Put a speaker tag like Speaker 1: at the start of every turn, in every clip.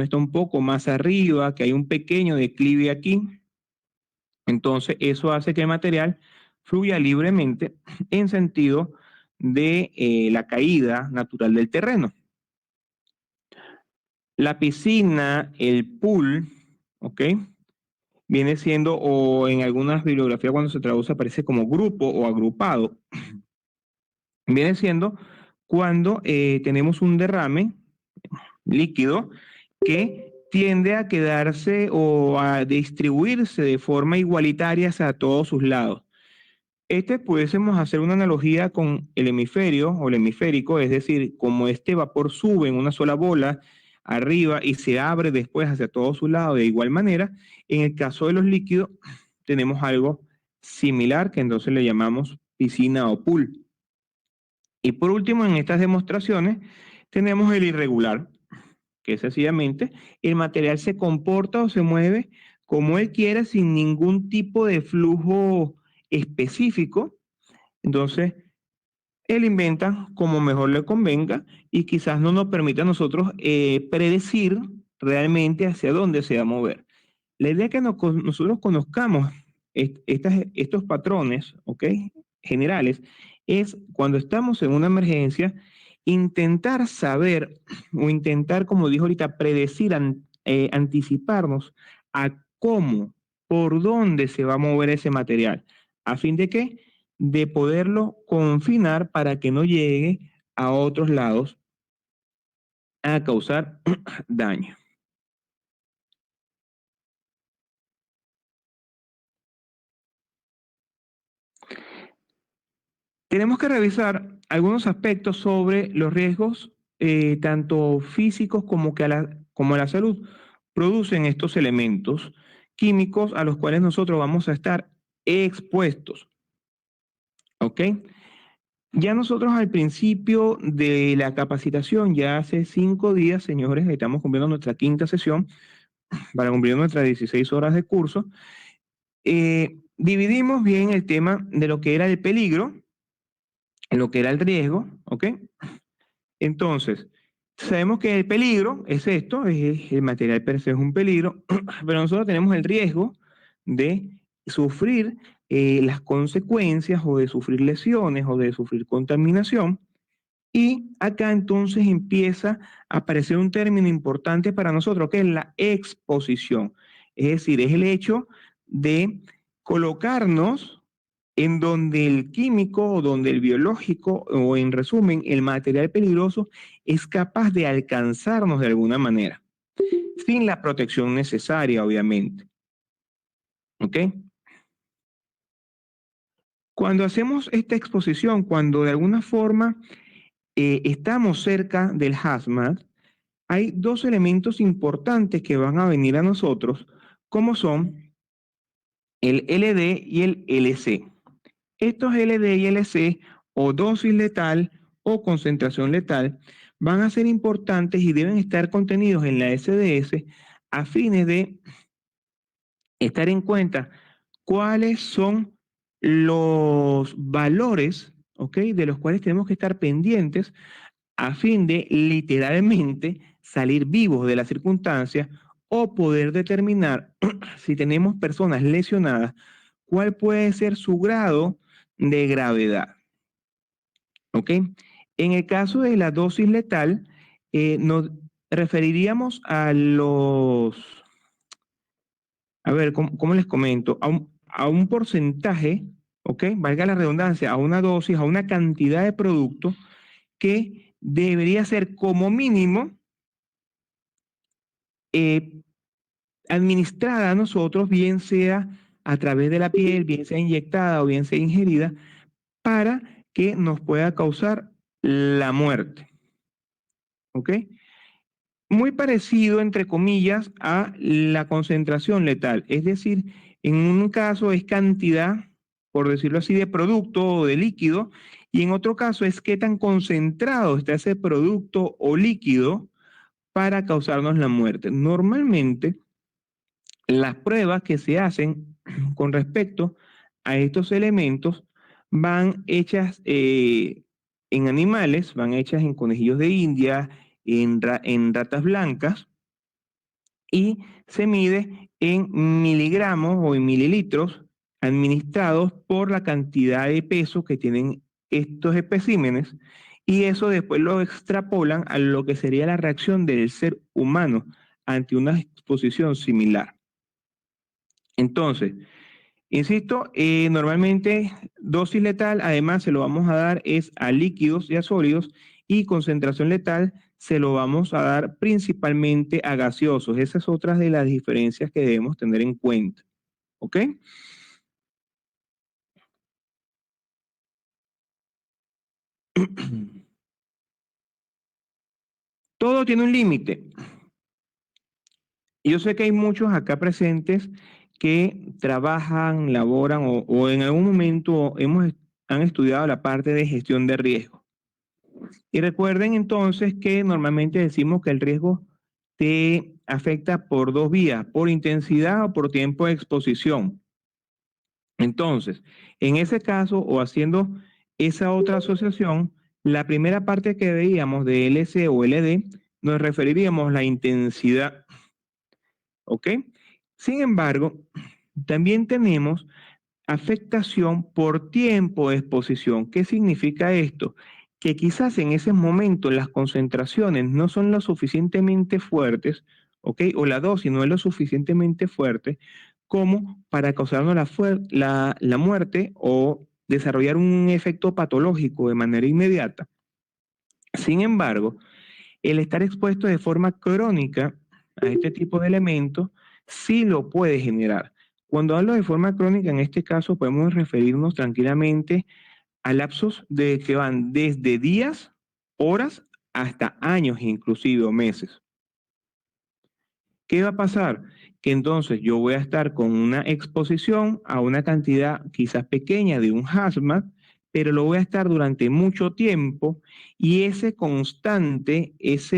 Speaker 1: está un poco más arriba, que hay un pequeño declive aquí. Entonces, eso hace que el material fluya libremente en sentido de la caída natural del terreno. La piscina, el pool, ¿ok? Viene siendo, o en algunas bibliografías cuando se traduce aparece como grupo o agrupado. Viene siendo cuando tenemos un derrame líquido que tiende a quedarse o a distribuirse de forma igualitaria hacia todos sus lados. Pudiésemos hacer una analogía con el hemisferio o el hemisférico, es decir, como este vapor sube en una sola bola arriba y se abre después hacia todos sus lados de igual manera, en el caso de los líquidos tenemos algo similar que entonces le llamamos piscina o pool. Y por último, en estas demostraciones tenemos el irregular, que es sencillamente el material se comporta o se mueve como él quiera sin ningún tipo de flujo específico. Entonces, él inventa como mejor le convenga y quizás no nos permita a nosotros predecir realmente hacia dónde se va a mover. La idea es que nosotros conozcamos estos patrones, ¿ok? Generales, es cuando estamos en una emergencia, intentar saber o intentar, como dijo ahorita, predecir, anticiparnos a cómo, por dónde se va a mover ese material, a fin de que de poderlo confinar para que no llegue a otros lados a causar daño. Tenemos que revisar algunos aspectos sobre los riesgos, tanto físicos como a la salud, producen estos elementos químicos a los cuales nosotros vamos a estar expuestos. ¿Ok? Ya nosotros al principio de la capacitación, ya hace 5 días, señores, estamos cumpliendo nuestra quinta sesión para cumplir nuestras 16 horas de curso. Dividimos bien el tema de lo que era el peligro, lo que era el riesgo, ¿ok? Entonces, sabemos que el peligro es esto, es el material per se es un peligro, pero nosotros tenemos el riesgo de sufrir las consecuencias o de sufrir lesiones o de sufrir contaminación. Y acá entonces empieza a aparecer un término importante para nosotros, que es la exposición. Es decir, es el hecho de colocarnos en donde el químico o donde el biológico o en resumen el material peligroso es capaz de alcanzarnos de alguna manera, sin la protección necesaria, obviamente. ¿Ok? Cuando hacemos esta exposición, cuando de alguna forma estamos cerca del hazmat, hay dos elementos importantes que van a venir a nosotros, como son el LD y el LC. Estos LD y LC, o dosis letal o concentración letal, van a ser importantes y deben estar contenidos en la SDS a fines de estar en cuenta cuáles son los valores, ¿ok? De los cuales tenemos que estar pendientes a fin de literalmente salir vivos de las circunstancias o poder determinar si tenemos personas lesionadas, cuál puede ser su grado de gravedad. ¿Ok? En el caso de la dosis letal, nos referiríamos a a ver, ¿cómo les comento? A un porcentaje, ¿ok? Valga la redundancia, a una dosis, a una cantidad de producto que debería ser como mínimo eh, administrada a nosotros, bien sea a través de la piel, bien sea inyectada o bien sea ingerida, para que nos pueda causar la muerte. ¿Ok? Muy parecido, entre comillas, a la concentración letal. Es decir, en un caso es cantidad, por decirlo así, de producto o de líquido, y en otro caso es qué tan concentrado está ese producto o líquido para causarnos la muerte. Normalmente, las pruebas que se hacen con respecto a estos elementos van hechas en animales, van hechas en conejillos de India, en ratas blancas, y se mide en miligramos o en mililitros administrados por la cantidad de peso que tienen estos especímenes y eso después lo extrapolan a lo que sería la reacción del ser humano ante una exposición similar. Entonces, insisto, normalmente dosis letal, además se lo vamos a dar es a líquidos y a sólidos y concentración letal se lo vamos a dar principalmente a gaseosos. Esa es otra de las diferencias que debemos tener en cuenta. ¿Ok? Todo tiene un límite. Yo sé que hay muchos acá presentes que trabajan, laboran o en algún momento han estudiado la parte de gestión de riesgo. Y recuerden entonces que normalmente decimos que el riesgo te afecta por dos vías, por intensidad o por tiempo de exposición. Entonces, en ese caso o haciendo esa otra asociación, la primera parte que veíamos de LC o LD nos referiríamos a la intensidad, ¿ok? Sin embargo, también tenemos afectación por tiempo de exposición. ¿Qué significa esto? Que quizás en ese momento las concentraciones no son lo suficientemente fuertes, ¿ok? O la dosis no es lo suficientemente fuerte como para causarnos la muerte o desarrollar un efecto patológico de manera inmediata. Sin embargo, el estar expuesto de forma crónica a este tipo de elementos sí lo puede generar. Cuando hablo de forma crónica, en este caso podemos referirnos tranquilamente a lapsos de que van desde días, horas, hasta años inclusive o meses. ¿Qué va a pasar? Que entonces yo voy a estar con una exposición a una cantidad quizás pequeña de un hazmat, pero lo voy a estar durante mucho tiempo y ese constante, esa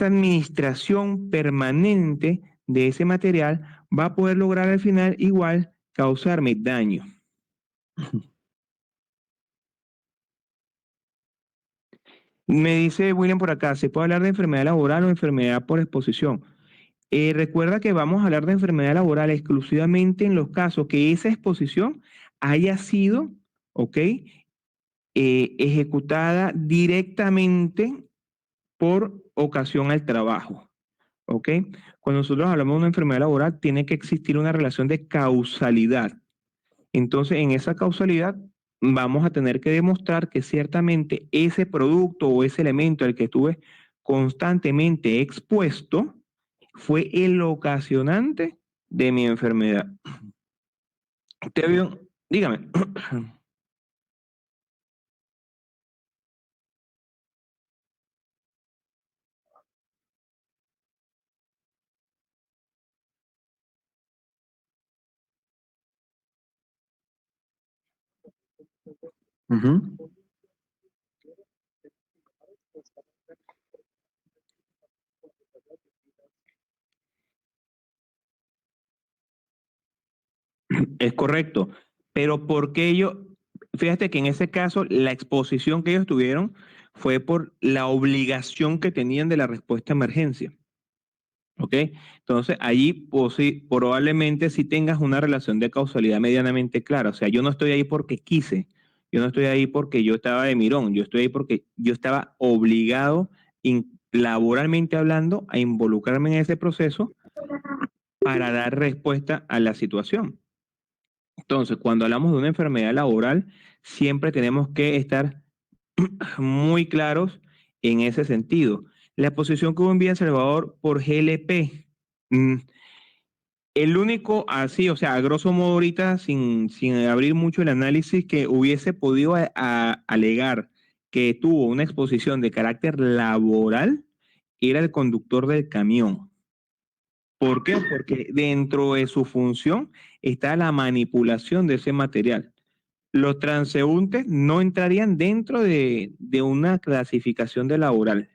Speaker 1: administración permanente de ese material va a poder lograr al final igual causarme daño. Me dice William por acá, ¿se puede hablar de enfermedad laboral o enfermedad por exposición? Recuerda que vamos a hablar de enfermedad laboral exclusivamente en los casos que esa exposición haya sido, ¿ok? Ejecutada directamente por ocasión al trabajo. ¿Ok? Cuando nosotros hablamos de una enfermedad laboral, tiene que existir una relación de causalidad. Entonces, en esa causalidad, vamos a tener que demostrar que ciertamente ese producto o ese elemento al que estuve constantemente expuesto fue el ocasionante de mi enfermedad. ¿Usted vio? Dígame. Ujú. Es correcto, pero porque ellos, fíjate que en ese caso la exposición que ellos tuvieron fue por la obligación que tenían de la respuesta a emergencia, ¿ok? Entonces allí probablemente sí tengas una relación de causalidad medianamente clara, o sea, yo no estoy ahí porque quise, yo no estoy ahí porque yo estaba de mirón, yo estoy ahí porque yo estaba obligado, laboralmente hablando, a involucrarme en ese proceso para dar respuesta a la situación. Entonces, cuando hablamos de una enfermedad laboral, siempre tenemos que estar muy claros en ese sentido. La exposición que hubo en Villa El Salvador por GLP, mm, el único así, o sea, a grosso modo ahorita, sin abrir mucho el análisis, que hubiese podido alegar que tuvo una exposición de carácter laboral, era el conductor del camión. ¿Por qué? Porque dentro de su función está la manipulación de ese material. Los transeúntes no entrarían dentro de una clasificación de laboral.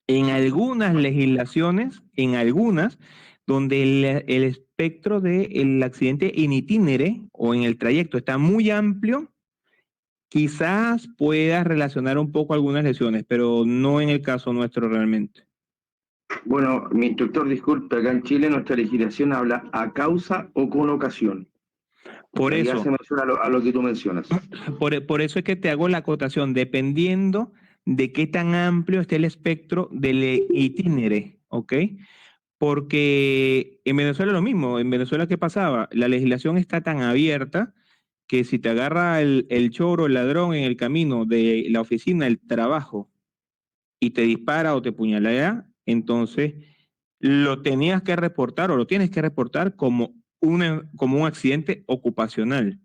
Speaker 1: En algunas legislaciones, en algunas, donde el espectro del accidente in itinere o en el trayecto está muy amplio, Quizás puedas relacionar un poco algunas lesiones, pero no en el caso nuestro realmente.
Speaker 2: Bueno, mi instructor, disculpe, acá en Chile nuestra legislación habla a causa o con ocasión.
Speaker 1: Por
Speaker 2: Y ahí hace
Speaker 1: eso,
Speaker 2: mención a lo que tú mencionas.
Speaker 1: por eso es que te hago la acotación, dependiendo de qué tan amplio esté el espectro del itinere, ¿ok? Porque en Venezuela es lo mismo. En Venezuela, ¿qué pasaba? La legislación está tan abierta que si te agarra el choro, el ladrón en el camino de la oficina, el trabajo, y te dispara o te puñalea, entonces lo tenías que reportar o lo tienes que reportar como un accidente ocupacional.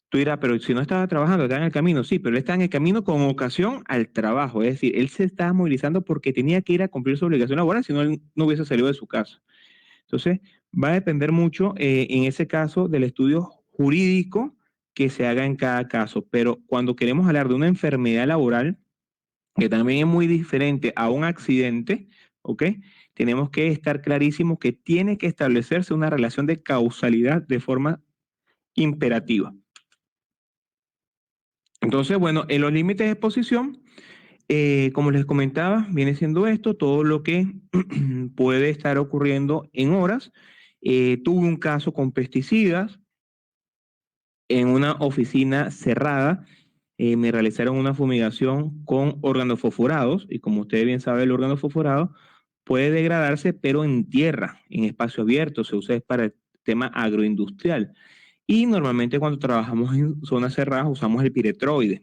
Speaker 1: Tú dirás, pero si no estaba trabajando, estaba en el camino. Sí, pero él está en el camino con ocasión al trabajo. Es decir, él se estaba movilizando porque tenía que ir a cumplir su obligación laboral, si no, él no hubiese salido de su casa. Entonces, va a depender mucho, en ese caso, del estudio jurídico que se haga en cada caso. Pero cuando queremos hablar de una enfermedad laboral, que también es muy diferente a un accidente, ¿ok? Tenemos que estar clarísimos que tiene que establecerse una relación de causalidad de forma imperativa. Entonces, bueno, en los límites de exposición, como les comentaba, viene siendo esto, todo lo que puede estar ocurriendo en horas. Tuve un caso con pesticidas en una oficina cerrada. Me realizaron una fumigación con organofosforados y como ustedes bien saben, el organofosforado puede degradarse, pero en tierra, en espacio abierto, se usa para el tema agroindustrial. Y normalmente cuando trabajamos en zonas cerradas usamos el piretroide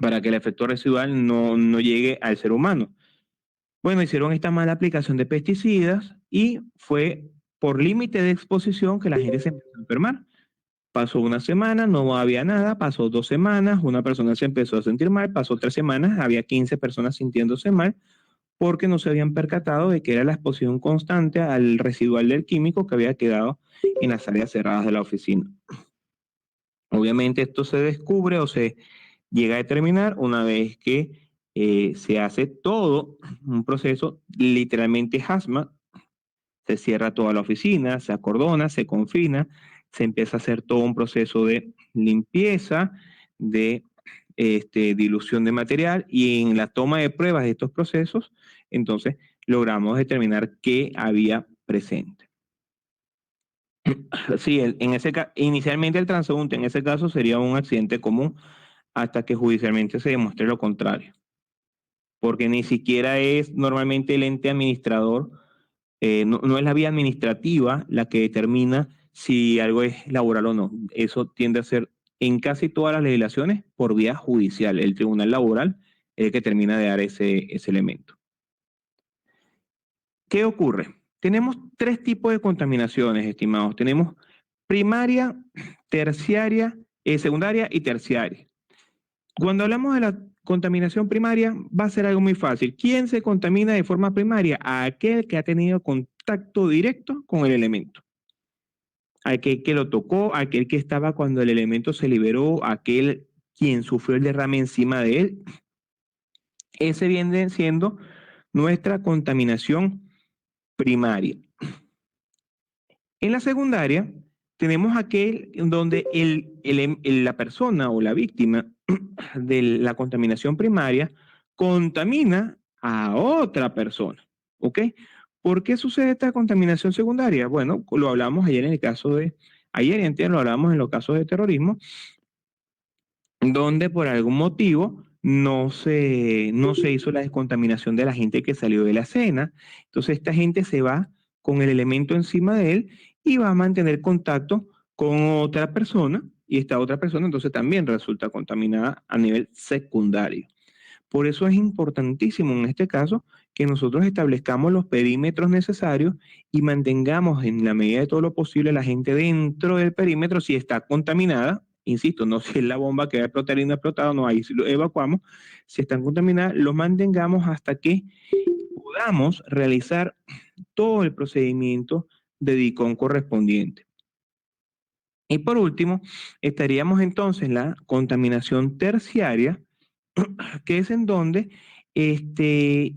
Speaker 1: para que el efecto residual no llegue al ser humano. Bueno, hicieron esta mala aplicación de pesticidas y fue por límite de exposición que la gente se empezó a enfermar. Pasó una semana, no había nada, pasó 2 semanas, una persona se empezó a sentir mal, pasó 3 semanas, había 15 personas sintiéndose mal porque no se habían percatado de que era la exposición constante al residual del químico que había quedado en las áreas cerradas de la oficina. Obviamente esto se descubre o se llega a determinar una vez que se hace todo un proceso literalmente hazmat, se cierra toda la oficina, se acordona, se confina, se empieza a hacer todo un proceso de limpieza, de dilución de material y en la toma de pruebas de estos procesos, entonces logramos determinar qué había presente. Sí, inicialmente el transeúnte en ese caso sería un accidente común hasta que judicialmente se demuestre lo contrario, porque ni siquiera es normalmente el ente administrador, no es la vía administrativa la que determina si algo es laboral o no. Eso tiende a ser en casi todas las legislaciones por vía judicial. El tribunal laboral es el que termina de dar ese elemento. ¿Qué ocurre? Tenemos tres tipos de contaminaciones, estimados. Tenemos primaria, terciaria, secundaria y terciaria. Cuando hablamos de la contaminación primaria, va a ser algo muy fácil. ¿Quién se contamina de forma primaria? Aquel que ha tenido contacto directo con el elemento. Aquel que lo tocó, aquel que estaba cuando el elemento se liberó, aquel quien sufrió el derrame encima de él. Ese viene siendo nuestra contaminación primaria. En la secundaria, tenemos aquel donde la persona o la víctima de la contaminación primaria contamina a otra persona. ¿Ok? ¿Por qué sucede esta contaminación secundaria? Bueno, lo hablamos ayer en el caso de, ayer y antes lo hablamos en los casos de terrorismo, donde por algún motivo no se hizo la descontaminación de la gente que salió de la escena. Entonces esta gente se va con el elemento encima de él y va a mantener contacto con otra persona y esta otra persona entonces también resulta contaminada a nivel secundario. Por eso es importantísimo en este caso que nosotros establezcamos los perímetros necesarios y mantengamos en la medida de todo lo posible a la gente dentro del perímetro si está contaminada. Insisto, no si es la bomba que va a explotar y no ha explotado, no, ahí lo evacuamos. Si están contaminadas, los mantengamos hasta que podamos realizar todo el procedimiento de DICOM correspondiente. Y por último, estaríamos entonces en la contaminación terciaria, que es en donde este,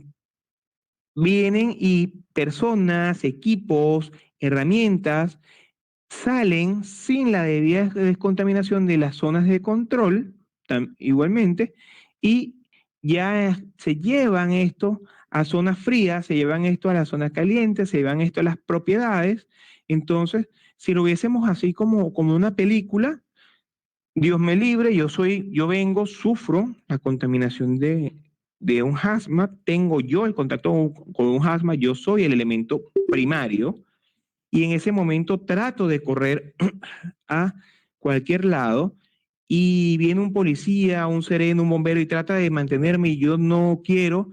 Speaker 1: vienen y personas, equipos, herramientas salen sin la debida descontaminación de las zonas de control, igualmente, y ya se llevan esto a zonas frías, se llevan esto a las zonas calientes, se llevan esto a las propiedades. Entonces, si lo viésemos así como una película, Dios me libre, yo vengo, sufro la contaminación de un hazmat, tengo yo el contacto con un hazmat, yo soy el elemento primario, y en ese momento trato de correr a cualquier lado y viene un policía, un sereno, un bombero y trata de mantenerme y yo no quiero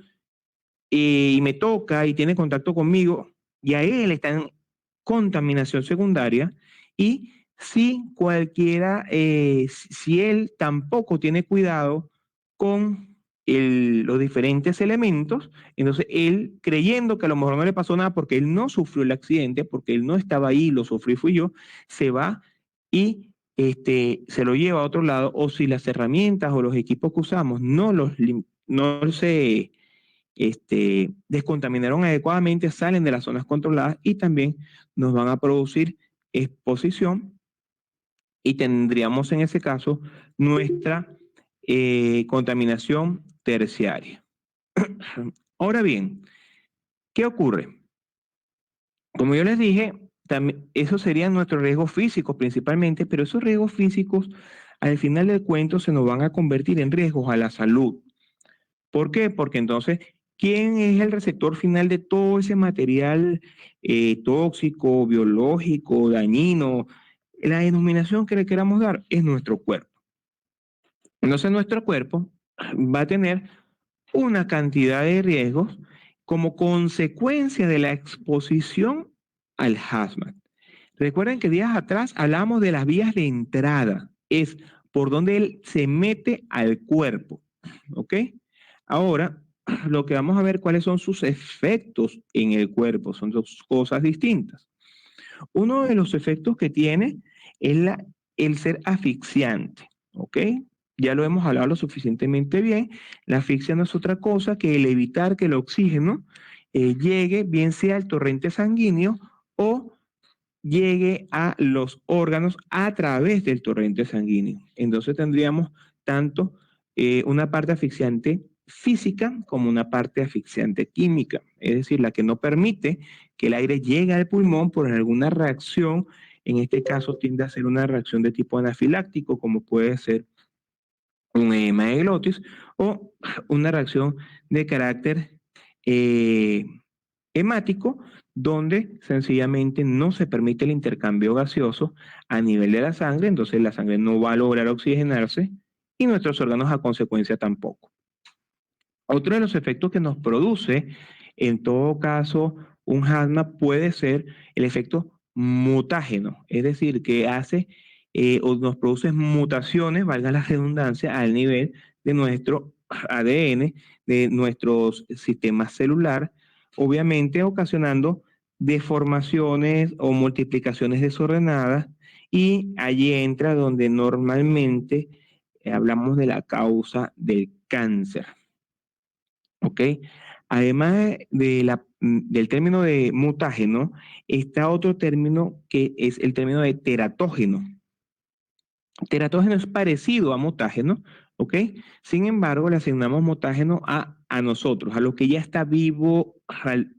Speaker 1: y me toca y tiene contacto conmigo y a él está en contaminación secundaria y si cualquiera, si él tampoco tiene cuidado con los diferentes elementos, entonces él creyendo que a lo mejor no le pasó nada porque él no sufrió el accidente, porque él no estaba ahí, lo sufrí fui yo, se va y se lo lleva a otro lado o si las herramientas o los equipos que usamos no se descontaminaron adecuadamente, salen de las zonas controladas y también nos van a producir exposición y tendríamos en ese caso nuestra contaminación terciaria. Ahora bien, ¿qué ocurre? Como yo les dije, esos serían nuestros riesgos físicos principalmente, pero esos riesgos físicos al final del cuento se nos van a convertir en riesgos a la salud. ¿Por qué? Porque entonces, ¿quién es el receptor final de todo ese material tóxico, biológico, dañino? La denominación que le queramos dar es nuestro cuerpo. Entonces, nuestro cuerpo va a tener una cantidad de riesgos como consecuencia de la exposición al hazmat. Recuerden que días atrás hablamos de las vías de entrada, es por donde él se mete al cuerpo, ¿ok? Ahora, lo que vamos a ver cuáles son sus efectos en el cuerpo, son dos cosas distintas. Uno de los efectos que tiene es el ser asfixiante, ¿ok? Ya lo hemos hablado lo suficientemente bien. La asfixia no es otra cosa que el evitar que el oxígeno llegue, bien sea al torrente sanguíneo o llegue a los órganos a través del torrente sanguíneo. Entonces tendríamos tanto una parte asfixiante física como una parte asfixiante química, es decir, la que no permite que el aire llegue al pulmón por alguna reacción, en este caso tiende a ser una reacción de tipo anafiláctico, como puede ser un edema de glotis o una reacción de carácter eh, hemático, donde sencillamente no se permite el intercambio gaseoso a nivel de la sangre, entonces la sangre no va a lograr oxigenarse y nuestros órganos a consecuencia tampoco. Otro de los efectos que nos produce, en todo caso, un asma puede ser el efecto mutágeno, es decir, que hace o nos produce mutaciones, valga la redundancia, al nivel de nuestro ADN, de nuestro sistema celular, obviamente ocasionando deformaciones o multiplicaciones desordenadas y allí entra donde normalmente hablamos de la causa del cáncer. ¿Ok? Además del término de mutágeno, está otro término que es el término de teratógeno. Teratógeno es parecido a mutágeno, ¿ok? Sin embargo, le asignamos mutágeno a nosotros, a lo que ya está vivo,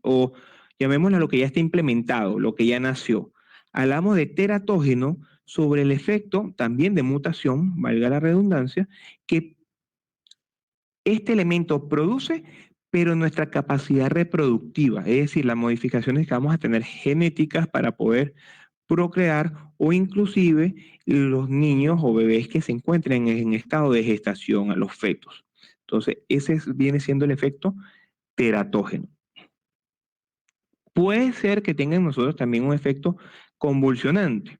Speaker 1: o llamémoslo a lo que ya está implementado, lo que ya nació. Hablamos de teratógeno sobre el efecto también de mutación, valga la redundancia, que este elemento produce, pero nuestra capacidad reproductiva, es decir, las modificaciones que vamos a tener genéticas para poder procrear o inclusive los niños o bebés que se encuentren en estado de gestación, a los fetos. Entonces, viene siendo el efecto teratógeno. Puede ser que tenga en nosotros también un efecto convulsionante.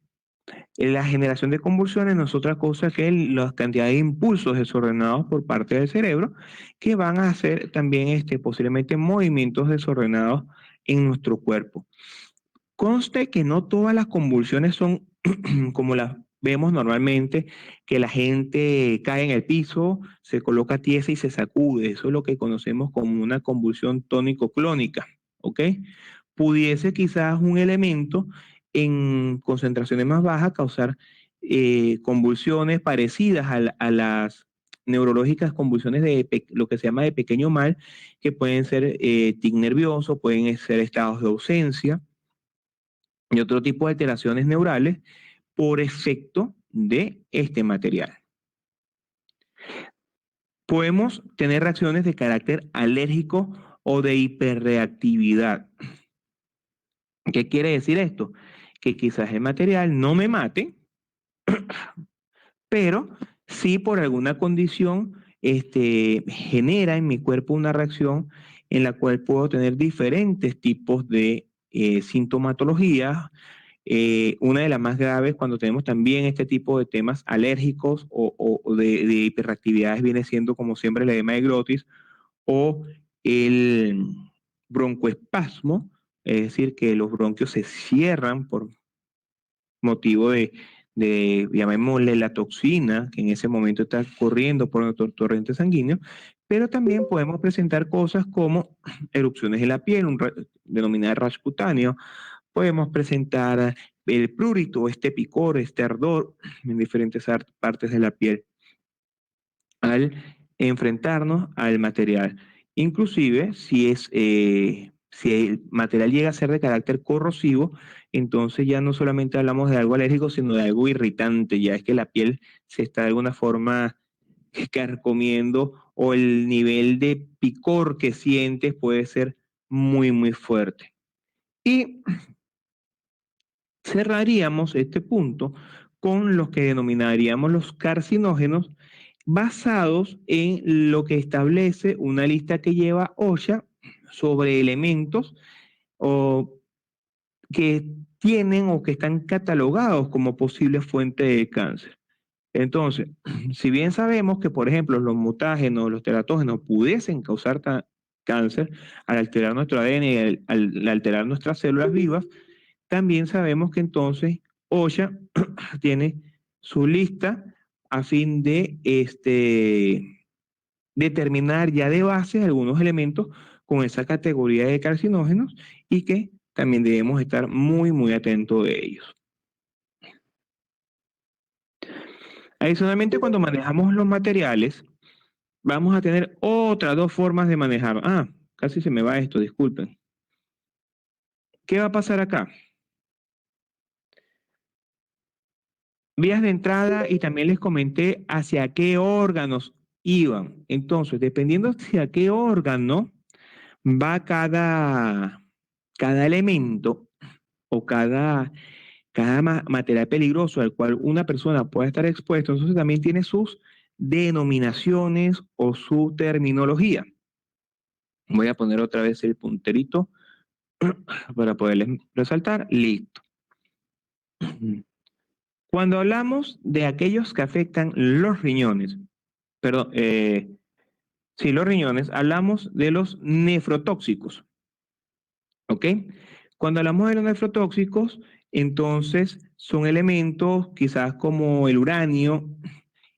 Speaker 1: La generación de convulsiones no es otra cosa que la cantidad de impulsos desordenados por parte del cerebro que van a hacer también posiblemente movimientos desordenados en nuestro cuerpo. Conste que no todas las convulsiones son como las vemos normalmente, que la gente cae en el piso, se coloca tiesa y se sacude. Eso es lo que conocemos como una convulsión tónico-clónica, ¿ok? Pudiese quizás un elemento en concentraciones más bajas causar convulsiones parecidas a las neurológicas, convulsiones de lo que se llama de pequeño mal, que pueden ser tic nervioso, pueden ser estados de ausencia y otro tipo de alteraciones neurales por efecto de este material. Podemos tener reacciones de carácter alérgico o de hiperreactividad. ¿Qué quiere decir esto? Que quizás el material no me mate, pero sí por alguna condición genera en mi cuerpo una reacción en la cual puedo tener diferentes tipos de sintomatologías. Una de las más graves cuando tenemos también este tipo de temas alérgicos o de hiperreactividades viene siendo como siempre el edema de glotis o el broncoespasmo, es decir, que los bronquios se cierran por motivo llamémosle la toxina, que en ese momento está corriendo por nuestro torrente sanguíneo, pero también podemos presentar cosas como erupciones en la piel, denominada rash cutáneo, podemos presentar el prurito, este picor, este ardor en diferentes partes de la piel al enfrentarnos al material. Inclusive, si el material llega a ser de carácter corrosivo, entonces ya no solamente hablamos de algo alérgico, sino de algo irritante, ya es que la piel se está de alguna forma carcomiendo o el nivel de picor que sientes puede ser muy, muy fuerte. Y cerraríamos este punto con los que denominaríamos los carcinógenos, basados en lo que establece una lista que lleva OSHA sobre elementos o que tienen o que están catalogados como posible fuente de cáncer. Entonces, si bien sabemos que, por ejemplo, los mutágenos, los teratógenos pudiesen causar cáncer al alterar nuestro ADN y al alterar nuestras células vivas, también sabemos que entonces OSHA tiene su lista a fin de determinar ya de base algunos elementos con esa categoría de carcinógenos y que también debemos estar muy, muy atentos de ellos. Adicionalmente, cuando manejamos los materiales, vamos a tener otras dos formas de manejar. Casi se me va esto, disculpen. ¿Qué va a pasar acá? Vías de entrada y también les comenté hacia qué órganos iban. Entonces, dependiendo hacia qué órgano va cada elemento o cada material peligroso al cual una persona puede estar expuesto, entonces también tiene sus denominaciones o su terminología. Voy a poner otra vez el punterito para poderles resaltar. Listo. Cuando hablamos de aquellos que afectan los riñones, perdón, sí, los riñones, hablamos de los nefrotóxicos, ¿ok? Cuando hablamos de los nefrotóxicos, entonces son elementos quizás como el uranio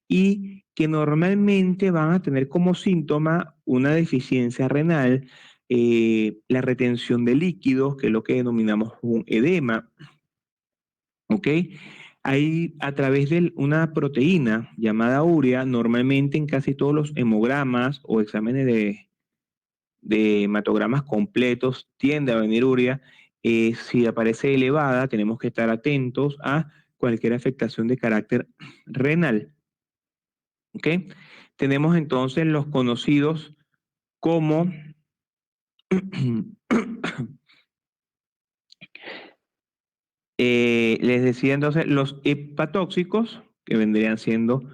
Speaker 1: y que normalmente van a tener como síntoma una deficiencia renal, la retención de líquidos, que es lo que denominamos un edema, ¿ok? Hay a través de una proteína llamada urea, normalmente en casi todos los hemogramas o exámenes de hematogramas completos tiende a venir urea. Si aparece elevada, tenemos que estar atentos a cualquier afectación de carácter renal. ¿Ok? Tenemos entonces los conocidos como les decía entonces los hepatóxicos, que vendrían siendo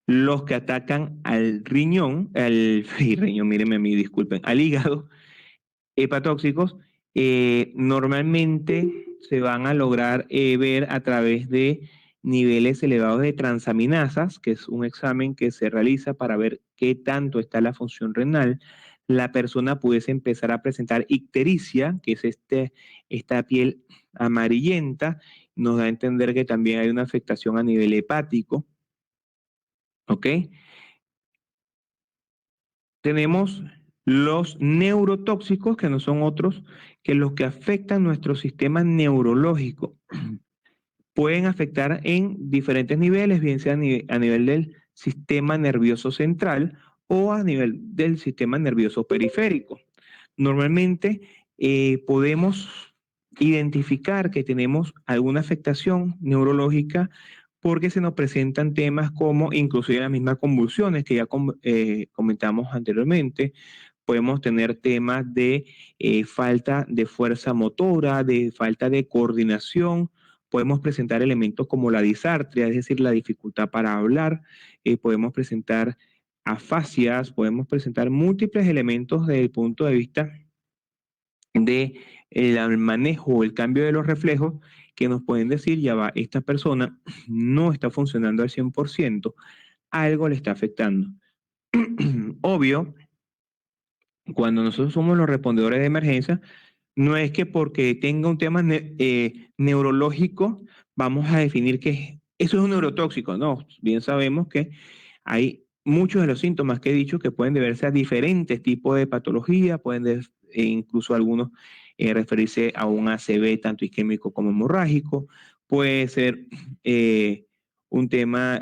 Speaker 1: los que atacan al riñón, riñón, mírenme a mí, disculpen, al hígado. Hepatóxicos normalmente se van a lograr ver a través de niveles elevados de transaminasas, que es un examen que se realiza para ver qué tanto está la función renal. La persona pudiese empezar a presentar ictericia, que es esta piel amarillenta, nos da a entender que también hay una afectación a nivel hepático, ¿ok? Tenemos los neurotóxicos, que no son otros que los que afectan nuestro sistema neurológico. Pueden afectar en diferentes niveles, bien sea a nivel del sistema nervioso central o a nivel del sistema nervioso periférico. Normalmente podemos identificar que tenemos alguna afectación neurológica porque se nos presentan temas como inclusive las mismas convulsiones que ya comentamos anteriormente. Podemos tener temas de falta de fuerza motora, de falta de coordinación. Podemos presentar elementos como la disartria, es decir, la dificultad para hablar. Podemos presentar afasias, podemos presentar múltiples elementos desde el punto de vista de el manejo o el cambio de los reflejos que nos pueden decir, ya va, esta persona no está funcionando al 100%, algo le está afectando. Obvio, cuando nosotros somos los respondedores de emergencia, no es que porque tenga un tema neurológico vamos a definir que eso es un neurotóxico, no, bien sabemos que hay muchos de los síntomas que he dicho que pueden deberse a diferentes tipos de patología, incluso algunos referirse a un ACV tanto isquémico como hemorrágico, puede ser un tema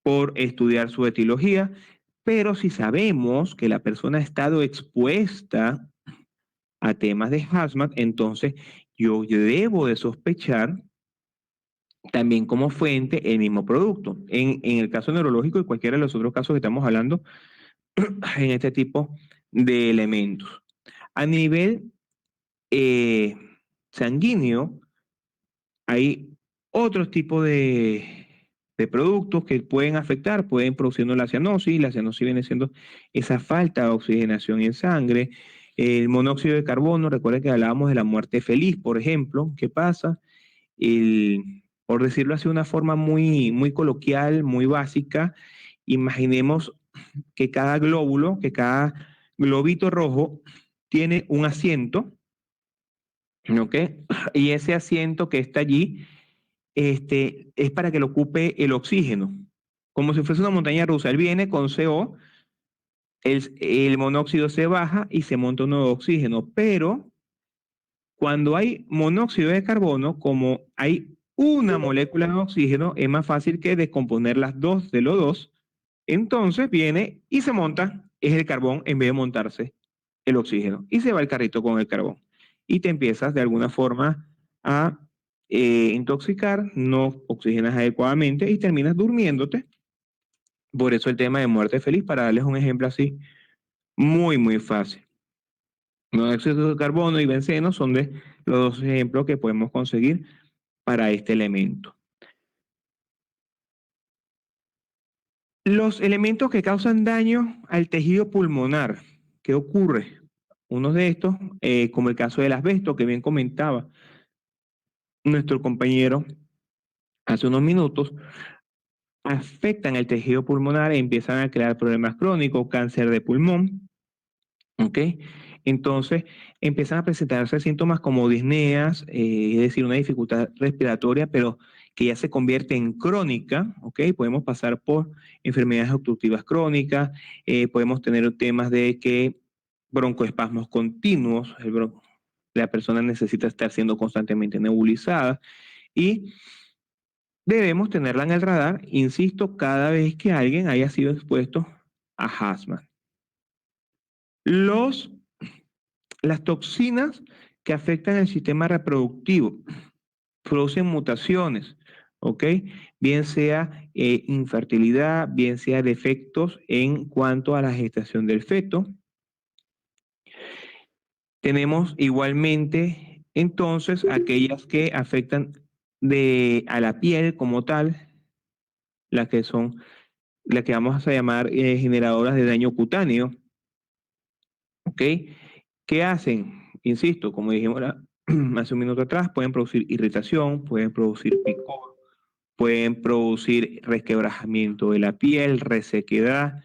Speaker 1: por estudiar su etiología, pero si sabemos que la persona ha estado expuesta a temas de hazmat, entonces yo debo de sospechar también como fuente el mismo producto. En el caso neurológico y cualquiera de los otros casos que estamos hablando, en este tipo de elementos. A nivel eh, sanguíneo, hay otros tipos de productos que pueden afectar, pueden produciendo la cianosis viene siendo esa falta de oxigenación en sangre, el monóxido de carbono, recuerden que hablábamos de la muerte feliz, por ejemplo, ¿qué pasa? Por decirlo así de una forma muy coloquial, muy básica, imaginemos que cada globito rojo tiene un asiento, ¿ok? Y ese asiento que está allí, es para que lo ocupe el oxígeno, como si fuese una montaña rusa. Él viene con CO, el monóxido se baja y se monta un nuevo oxígeno, pero cuando hay monóxido de carbono, como hay una molécula de oxígeno, es más fácil que descomponer las dos de los dos. Entonces viene y se monta, es el carbón en vez de montarse el oxígeno. Y se va el carrito con el carbón. Y te empiezas de alguna forma a intoxicar, no oxigenas adecuadamente y terminas durmiéndote. Por eso el tema de muerte feliz, para darles un ejemplo así, muy fácil. Monóxido de carbono y benceno son de los dos ejemplos que podemos conseguir para este elemento. Los elementos que causan daño al tejido pulmonar, ¿qué ocurre? Uno de estos, como el caso del asbesto, que bien comentaba nuestro compañero hace unos minutos, afectan el tejido pulmonar e empiezan a crear problemas crónicos, cáncer de pulmón, ¿ok? Entonces empiezan a presentarse síntomas como disneas, es decir, una dificultad respiratoria, pero que ya se convierte en crónica, ¿ok? Podemos pasar por enfermedades obstructivas crónicas, podemos tener temas de que broncoespasmos continuos, la persona necesita estar siendo constantemente nebulizada y debemos tenerla en el radar, insisto, cada vez que alguien haya sido expuesto a asma. Las toxinas que afectan el sistema reproductivo producen mutaciones, ¿ok? Bien sea infertilidad, bien sea defectos en cuanto a la gestación del feto. Tenemos igualmente entonces aquellas que afectan a la piel como tal, las que vamos a llamar generadoras de daño cutáneo, ¿ok? ¿Qué hacen? Insisto, como dijimos hace un minuto atrás, pueden producir irritación, pueden producir picor, pueden producir resquebrajamiento de la piel, resequedad,